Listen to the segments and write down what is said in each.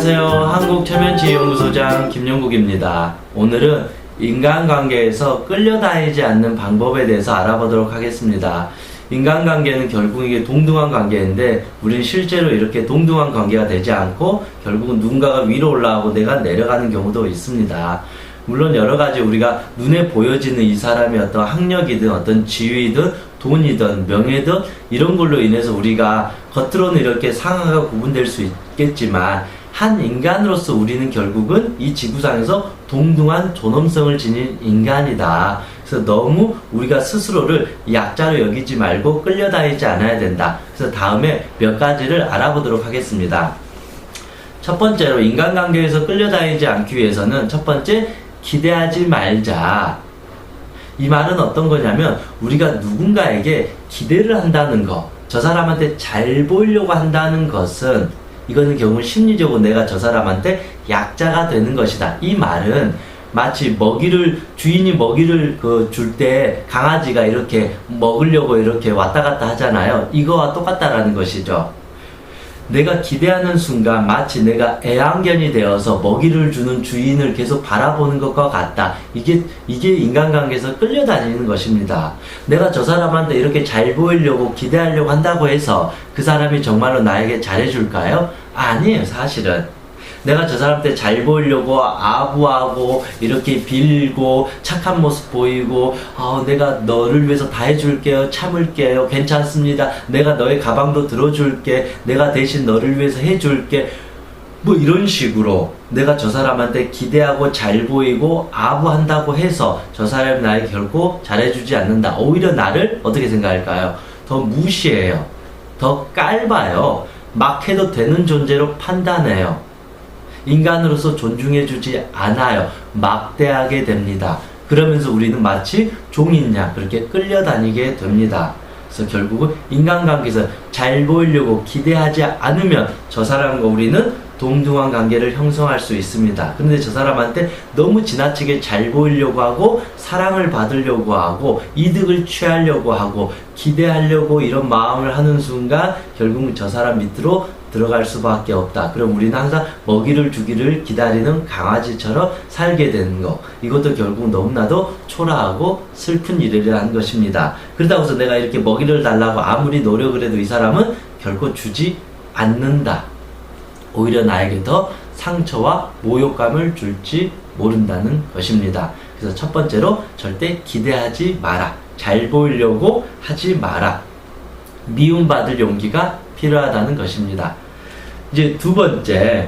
안녕하세요. 한국체면치유연구소장 김용국입니다. 오늘은 인간관계에서 끌려다니지 않는 방법에 대해서 알아보도록 하겠습니다. 인간관계는 결국 이게 동등한 관계인데 우리는 실제로 이렇게 동등한 관계가 되지 않고 결국은 누군가가 위로 올라가고 내가 내려가는 경우도 있습니다. 물론 여러가지 우리가 눈에 보여지는 이 사람의 어떤 학력이든 어떤 지위든 돈이든 명예든 이런 걸로 인해서 우리가 겉으로는 이렇게 상하가 구분될 수 있겠지만 한 인간으로서 우리는 결국은 이 지구상에서 동등한 존엄성을 지닌 인간이다. 그래서 너무 우리가 스스로를 약자로 여기지 말고 끌려다니지 않아야 된다. 그래서 다음에 몇 가지를 알아보도록 하겠습니다. 첫 번째로 인간관계에서 끌려다니지 않기 위해서는 첫 번째, 기대하지 말자. 이 말은 어떤 거냐면 우리가 누군가에게 기대를 한다는 거, 저 사람한테 잘 보이려고 한다는 것은 이거는 결국 심리적으로 내가 저 사람한테 약자가 되는 것이다. 이 말은 마치 주인이 먹이를 줄 때 강아지가 이렇게 먹으려고 이렇게 왔다 갔다 하잖아요. 이거와 똑같다라는 것이죠. 내가 기대하는 순간 마치 내가 애완견이 되어서 먹이를 주는 주인을 계속 바라보는 것과 같다. 이게 인간관계에서 끌려다니는 것입니다. 내가 저 사람한테 이렇게 잘 보이려고 기대하려고 한다고 해서 그 사람이 정말로 나에게 잘해줄까요? 아니에요, 사실은. 내가 저 사람한테 잘 보이려고 아부하고 이렇게 빌고 착한 모습 보이고 내가 너를 위해서 다 해줄게요, 참을게요, 괜찮습니다, 내가 너의 가방도 들어줄게, 내가 대신 너를 위해서 해줄게, 뭐 이런 식으로 내가 저 사람한테 기대하고 잘 보이고 아부한다고 해서 저 사람이 나에게 결코 잘해주지 않는다. 오히려 나를 어떻게 생각할까요? 더 무시해요, 더 깔봐요, 막 해도 되는 존재로 판단해요. 인간으로서 존중해주지 않아요. 막대하게 됩니다. 그러면서 우리는 마치 종인 양 그렇게 끌려다니게 됩니다. 그래서 결국은 인간관계에서 잘 보이려고 기대하지 않으면 저 사람과 우리는 동등한 관계를 형성할 수 있습니다. 그런데 저 사람한테 너무 지나치게 잘 보이려고 하고 사랑을 받으려고 하고 이득을 취하려고 하고 기대하려고 이런 마음을 하는 순간 결국은 저 사람 밑으로 들어갈 수밖에 없다. 그럼 우리는 항상 먹이를 주기를 기다리는 강아지처럼 살게 되는 거. 이것도 결국 너무나도 초라하고 슬픈 일이라는 것입니다. 그렇다고 해서 내가 이렇게 먹이를 달라고 아무리 노력을 해도 이 사람은 결코 주지 않는다. 오히려 나에게 더 상처와 모욕감을 줄지 모른다는 것입니다. 그래서 첫 번째로 절대 기대하지 마라. 잘 보이려고 하지 마라. 미움받을 용기가 필요하다는 것입니다. 이제 두 번째,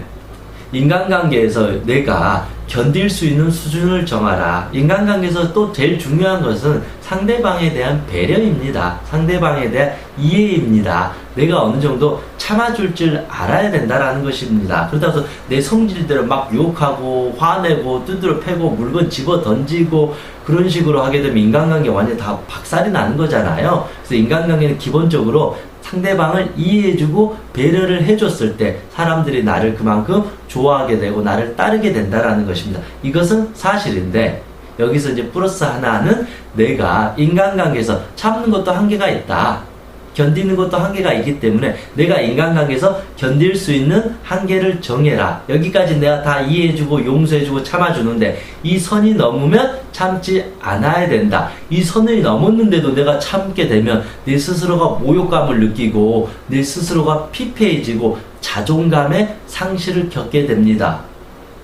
인간관계에서 내가 견딜 수 있는 수준을 정하라. 인간관계에서 또 제일 중요한 것은 상대방에 대한 배려입니다. 상대방에 대한 이해입니다. 내가 어느 정도 참아줄 줄 알아야 된다라는 것입니다. 그렇다고 해서 내 성질대로 막 욕하고 화내고 두드려 패고 물건 집어 던지고 그런 식으로 하게 되면 인간관계 완전히 다 박살이 나는 거잖아요. 그래서 인간관계는 기본적으로 상대방을 이해해주고 배려를 해줬을 때 사람들이 나를 그만큼 좋아하게 되고 나를 따르게 된다라는 것입니다. 이것은 사실인데 여기서 이제 플러스 하나는 내가 인간관계에서 참는 것도 한계가 있다. 견디는 것도 한계가 있기 때문에 내가 인간관계에서 견딜 수 있는 한계를 정해라. 여기까지 내가 다 이해해주고 용서해주고 참아주는데 이 선이 넘으면 참지 않아야 된다. 이 선을 넘었는데도 내가 참게 되면 내 스스로가 모욕감을 느끼고 내 스스로가 피폐해지고 자존감의 상실을 겪게 됩니다.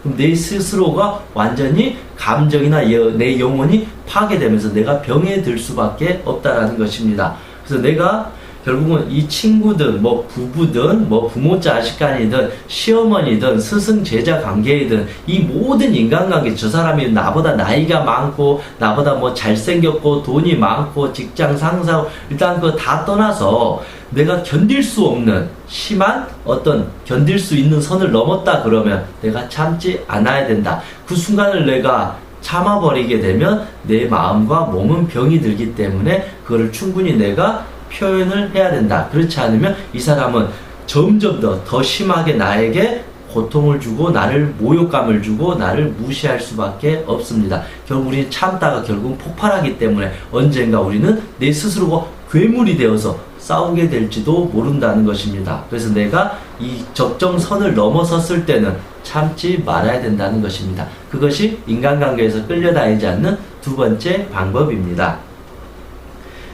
그럼 내 스스로가 완전히 감정이나 내 영혼이 파괴되면서 내가 병에 들 수밖에 없다라는 것입니다. 그래서 내가 결국은 이 친구든 뭐 부부든 뭐 부모 자식 간이든 시어머니든 스승 제자 관계이든 이 모든 인간관계, 저 사람이 나보다 나이가 많고 나보다 뭐 잘생겼고 돈이 많고 직장 상사고 일단 그거 다 떠나서 내가 견딜 수 없는 심한 어떤 견딜 수 있는 선을 넘었다 그러면 내가 참지 않아야 된다. 그 순간을 내가 참아버리게 되면 내 마음과 몸은 병이 들기 때문에 그거를 충분히 내가 표현을 해야 된다. 그렇지 않으면 이 사람은 점점 더 심하게 나에게 고통을 주고 나를 모욕감을 주고 나를 무시할 수밖에 없습니다. 결국 우리는 참다가 결국 폭발하기 때문에 언젠가 우리는 내 스스로가 괴물이 되어서 싸우게 될지도 모른다는 것입니다. 그래서 내가 이 적정선을 넘어섰을 때는 참지 말아야 된다는 것입니다. 그것이 인간관계에서 끌려다니지 않는 두 번째 방법입니다.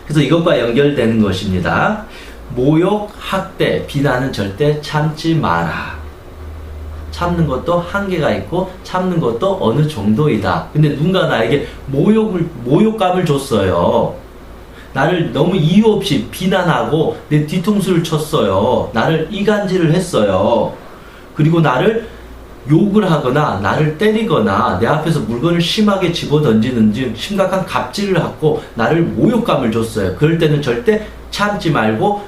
그래서 이것과 연결되는 것입니다. 모욕, 학대, 비난은 절대 참지 마라. 참는 것도 한계가 있고 참는 것도 어느 정도이다. 근데 누군가 나에게 모욕감을 줬어요. 나를 너무 이유 없이 비난하고 내 뒤통수를 쳤어요. 나를 이간질을 했어요. 그리고 나를 욕을 하거나 나를 때리거나 내 앞에서 물건을 심하게 집어던지는 등 심각한 갑질을 하고 나를 모욕감을 줬어요. 그럴 때는 절대 참지 말고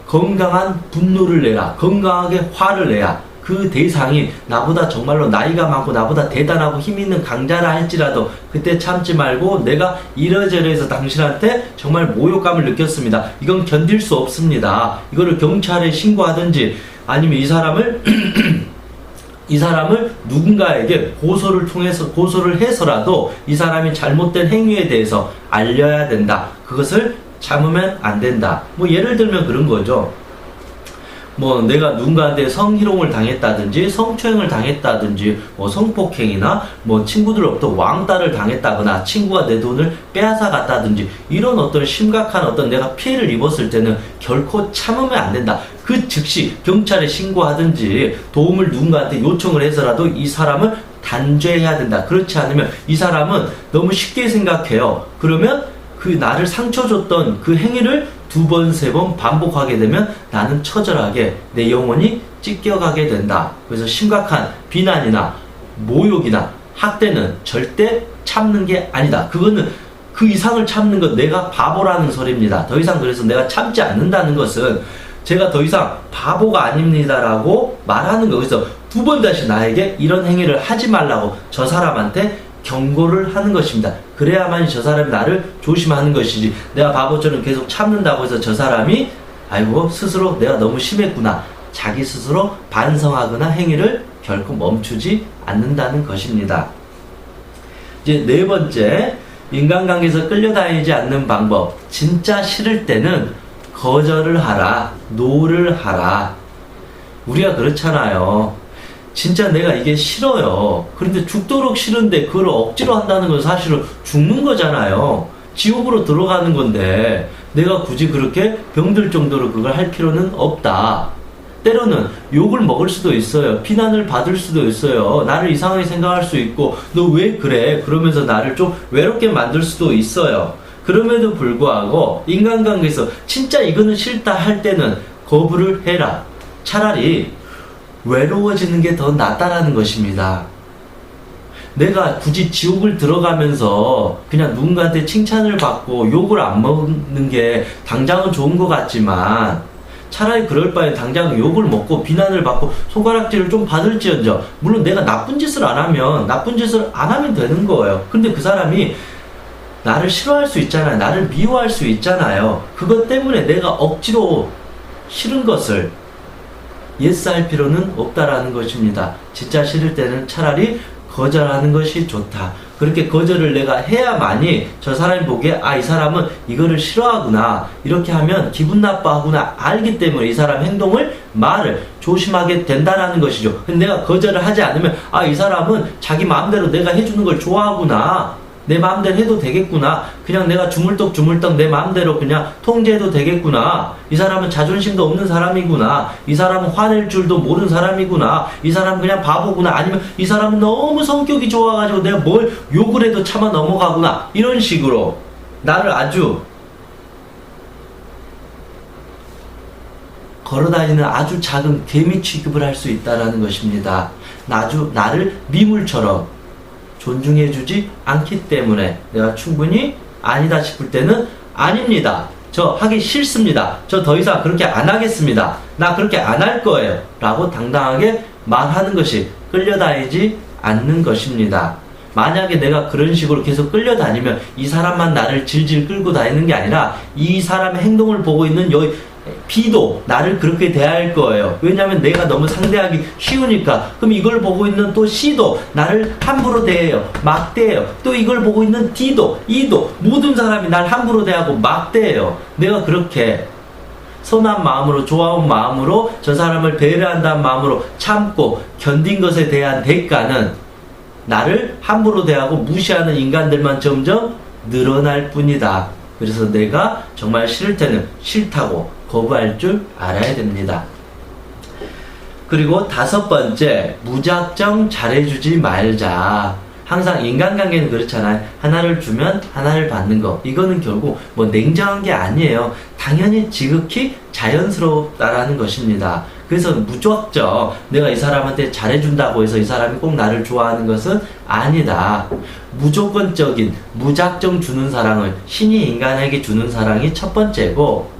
건강한 분노를 내라. 건강하게 화를 내야 그 대상이 나보다 정말로 나이가 많고 나보다 대단하고 힘있는 강자라 할지라도 그때 참지 말고 내가 이러저러해서 당신한테 정말 모욕감을 느꼈습니다. 이건 견딜 수 없습니다. 이거를 경찰에 신고하든지 아니면 이 사람을 누군가에게 고소를 해서라도 이 사람이 잘못된 행위에 대해서 알려야 된다. 그것을 참으면 안 된다. 뭐 예를 들면 그런 거죠. 뭐 내가 누군가한테 성희롱을 당했다든지 성추행을 당했다든지 뭐 성폭행이나 뭐 친구들로부터 왕따를 당했다거나 친구가 내 돈을 빼앗아 갔다든지 이런 어떤 심각한 어떤 내가 피해를 입었을 때는 결코 참으면 안 된다. 그 즉시 경찰에 신고하든지 도움을 누군가한테 요청을 해서라도 이 사람을 단죄해야 된다. 그렇지 않으면 이 사람은 너무 쉽게 생각해요. 그러면 그 나를 상처 줬던 그 행위를 두 번, 세 번 반복하게 되면 나는 처절하게 내 영혼이 찢겨가게 된다. 그래서 심각한 비난이나 모욕이나 학대는 절대 참는 게 아니다. 그거는 그 이상을 참는 건 내가 바보라는 소리입니다. 더 이상 그래서 내가 참지 않는다는 것은 제가 더 이상 바보가 아닙니다라고 말하는 거. 그래서 두 번 다시 나에게 이런 행위를 하지 말라고 저 사람한테 경고를 하는 것입니다. 그래야만 저 사람이 나를 조심하는 것이지 내가 바보처럼 계속 참는다고 해서 저 사람이 아이고 스스로 내가 너무 심했구나 자기 스스로 반성하거나 행위를 결코 멈추지 않는다는 것입니다. 이제 네 번째, 인간관계에서 끌려다니지 않는 방법. 진짜 싫을 때는 거절을 하라, 노를 하라. 우리가 그렇잖아요. 진짜 내가 이게 싫어요. 그런데 죽도록 싫은데 그걸 억지로 한다는 건 사실은 죽는 거잖아요. 지옥으로 들어가는 건데 내가 굳이 그렇게 병들 정도로 그걸 할 필요는 없다. 때로는 욕을 먹을 수도 있어요. 비난을 받을 수도 있어요. 나를 이상하게 생각할 수 있고 너 왜 그래? 그러면서 나를 좀 외롭게 만들 수도 있어요. 그럼에도 불구하고 인간관계에서 진짜 이거는 싫다 할 때는 거부를 해라. 차라리 외로워지는 게 더 낫다라는 것입니다. 내가 굳이 지옥을 들어가면서 그냥 누군가한테 칭찬을 받고 욕을 안 먹는 게 당장은 좋은 것 같지만 차라리 그럴 바에 당장 욕을 먹고 비난을 받고 손가락질을 좀 받을지언정 물론 내가 나쁜 짓을 안 하면 되는 거예요. 근데 그 사람이 나를 싫어할 수 있잖아요. 나를 미워할 수 있잖아요. 그것 때문에 내가 억지로 싫은 것을 예스할 필요는 없다라는 것입니다. 진짜 싫을 때는 차라리 거절하는 것이 좋다. 그렇게 거절을 내가 해야만이 저 사람이 보기에 이 사람은 이거를 싫어하구나. 이렇게 하면 기분 나빠하구나. 알기 때문에 이 사람 행동을 말을 조심하게 된다라는 것이죠. 근데 내가 거절을 하지 않으면 이 사람은 자기 마음대로 내가 해주는 걸 좋아하구나. 내 마음대로 해도 되겠구나. 그냥 내가 주물떡 내 마음대로 그냥 통제해도 되겠구나. 이 사람은 자존심도 없는 사람이구나. 이 사람은 화낼 줄도 모르는 사람이구나. 이 사람은 그냥 바보구나. 아니면 이 사람은 너무 성격이 좋아가지고 내가 뭘 욕을 해도 참아 넘어가구나. 이런 식으로 나를 아주 걸어다니는 아주 작은 개미 취급을 할 수 있다는 것입니다. 나를 미물처럼 존중해주지 않기 때문에 내가 충분히 아니다 싶을 때는 아닙니다. 저 하기 싫습니다. 저 더 이상 그렇게 안 하겠습니다. 나 그렇게 안 할 거예요. 라고 당당하게 말하는 것이 끌려다니지 않는 것입니다. 만약에 내가 그런 식으로 계속 끌려다니면 이 사람만 나를 질질 끌고 다니는 게 아니라 이 사람의 행동을 보고 있는 B도 나를 그렇게 대할 거예요. 왜냐하면 내가 너무 상대하기 쉬우니까. 그럼 이걸 보고 있는 또 C도 나를 함부로 대해요. 막 대해요. 또 이걸 보고 있는 D도, E도 모든 사람이 날 함부로 대하고 막 대해요. 내가 그렇게 선한 마음으로, 좋아온 마음으로 저 사람을 배려한다는 마음으로 참고 견딘 것에 대한 대가는 나를 함부로 대하고 무시하는 인간들만 점점 늘어날 뿐이다. 그래서 내가 정말 싫을 때는 싫다고 거부할 줄 알아야 됩니다. 그리고 5번째, 무작정 잘해주지 말자. 항상 인간관계는 그렇잖아요. 하나를 주면 하나를 받는 거. 이거는 결국 뭐 냉정한 게 아니에요. 당연히 지극히 자연스럽다라는 것입니다. 그래서 무작정 내가 이 사람한테 잘해준다고 해서 이 사람이 꼭 나를 좋아하는 것은 아니다. 무조건적인 무작정 주는 사랑을, 신이 인간에게 주는 사랑이 첫 번째고,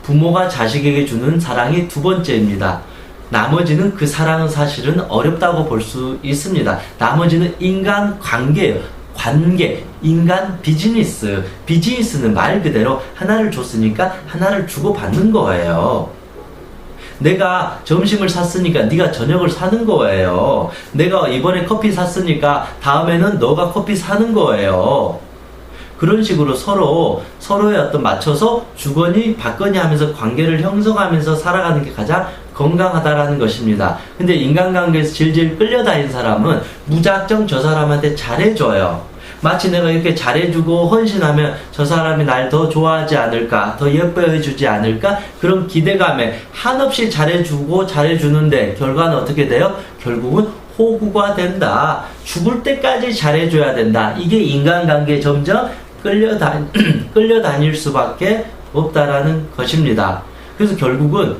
부모가 자식에게 주는 사랑이 두 번째입니다. 나머지는 그 사랑은 사실은 어렵다고 볼 수 있습니다. 나머지는 인간 관계예요. 관계, 인간 비즈니스. 비즈니스는 말 그대로 하나를 줬으니까 하나를 주고받는 거예요. 내가 점심을 샀으니까 네가 저녁을 사는 거예요. 내가 이번에 커피 샀으니까 다음에는 너가 커피 사는 거예요. 그런 식으로 서로의 어떤 맞춰서 주거니 받거니 하면서 관계를 형성하면서 살아가는 게 가장 건강하다라는 것입니다. 근데 인간관계에서 질질 끌려다니는 사람은 무작정 저 사람한테 잘해줘요. 마치 내가 이렇게 잘해주고 헌신하면 저 사람이 날 더 좋아하지 않을까, 더 예뻐해주지 않을까, 그런 기대감에 한없이 잘해주고 잘해주는데 결과는 어떻게 돼요? 결국은 호구가 된다. 죽을 때까지 잘해줘야 된다. 이게 인간관계에 점점 끌려다닐 수밖에 없다라는 것입니다. 그래서 결국은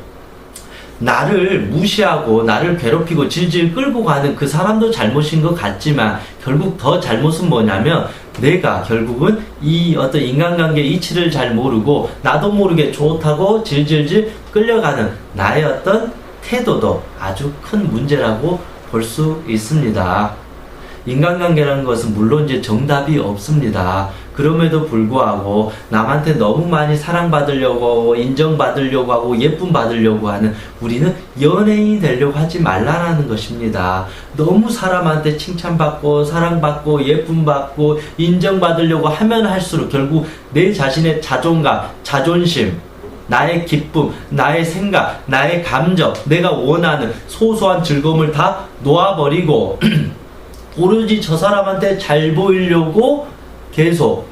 나를 무시하고 나를 괴롭히고 질질 끌고 가는 그 사람도 잘못인 것 같지만, 결국 더 잘못은 뭐냐면 내가 결국은 이 어떤 인간관계의 이치를 잘 모르고 나도 모르게 좋다고 질질질 끌려가는 나의 어떤 태도도 아주 큰 문제라고 볼 수 있습니다. 인간관계라는 것은 물론 이제 정답이 없습니다. 그럼에도 불구하고 남한테 너무 많이 사랑받으려고, 인정받으려고 하고 예쁨 받으려고 하는 우리는 연예인이 되려고 하지 말라라는 것입니다. 너무 사람한테 칭찬받고 사랑받고 예쁨 받고 인정받으려고 하면 할수록 결국 내 자신의 자존감, 자존심, 나의 기쁨, 나의 생각, 나의 감정, 내가 원하는 소소한 즐거움을 다 놓아버리고 오로지 저 사람한테 잘 보이려고 계속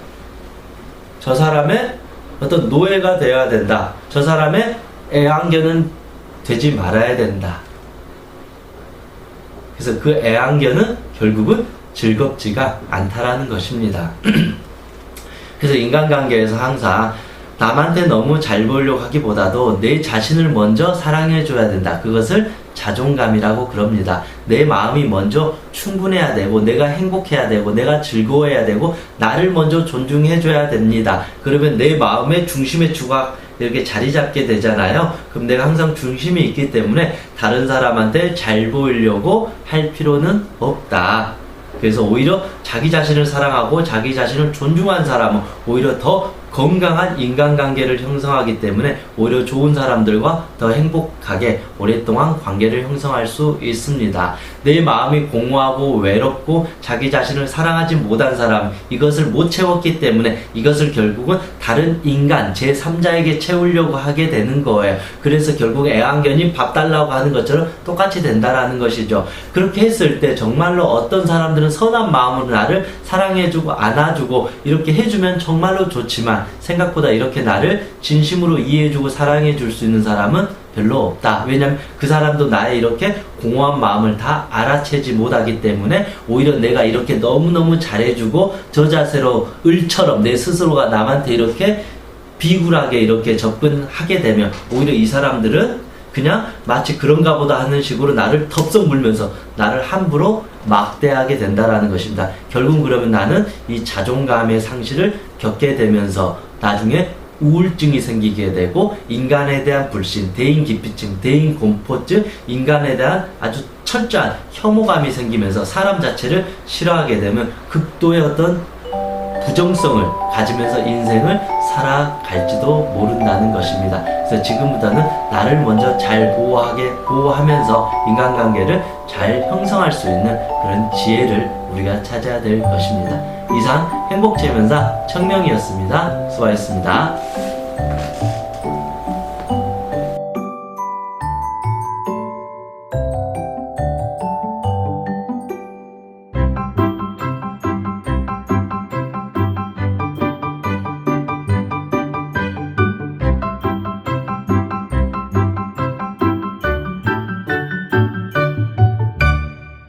저 사람의 어떤 노예가 되어야 된다. 저 사람의 애완견은 되지 말아야 된다. 그래서 그 애완견은 결국은 즐겁지가 않다라는 것입니다. 그래서 인간관계에서 항상 남한테 너무 잘 보이려고 하기보다도 내 자신을 먼저 사랑해줘야 된다. 그것을 자존감이라고 그럽니다. 내 마음이 먼저 충분해야 되고, 내가 행복해야 되고, 내가 즐거워해야 되고, 나를 먼저 존중해줘야 됩니다. 그러면 내 마음의 중심의 주가 이렇게 자리 잡게 되잖아요. 그럼 내가 항상 중심이 있기 때문에 다른 사람한테 잘 보이려고 할 필요는 없다. 그래서 오히려 자기 자신을 사랑하고 자기 자신을 존중한 사람은 오히려 더 건강한 인간관계를 형성하기 때문에 오히려 좋은 사람들과 더 행복하게 오랫동안 관계를 형성할 수 있습니다. 내 마음이 공허하고 외롭고 자기 자신을 사랑하지 못한 사람, 이것을 못 채웠기 때문에 이것을 결국은 다른 인간, 제3자에게 채우려고 하게 되는 거예요. 그래서 결국 애완견이 밥 달라고 하는 것처럼 똑같이 된다라는 것이죠. 그렇게 했을 때 정말로 어떤 사람들은 선한 마음으로 나를 사랑해주고 안아주고 이렇게 해주면 정말로 좋지만, 생각보다 이렇게 나를 진심으로 이해해주고 사랑해줄 수 있는 사람은 별로 없다. 왜냐면 그 사람도 나의 이렇게 공허한 마음을 다 알아채지 못하기 때문에 오히려 내가 이렇게 너무너무 잘해주고 저 자세로 을처럼 내 스스로가 남한테 이렇게 비굴하게 이렇게 접근하게 되면 오히려 이 사람들은 그냥 마치 그런가 보다 하는 식으로 나를 덥석 물면서 나를 함부로 막대하게 된다라는 것입니다. 결국 그러면 나는 이 자존감의 상실을 겪게 되면서 나중에 우울증이 생기게 되고, 인간에 대한 불신, 대인기피증, 대인공포증, 인간에 대한 아주 철저한 혐오감이 생기면서 사람 자체를 싫어하게 되면 극도의 어떤 부정성을 가지면서 인생을 살아갈지도 모른다는 것입니다. 그래서 지금보다는 나를 먼저 잘 보호하면서 인간관계를 잘 형성할 수 있는 그런 지혜를 우리가 찾아야 될 것입니다. 이상 행복체면사 청명이었습니다. 수고하셨습니다.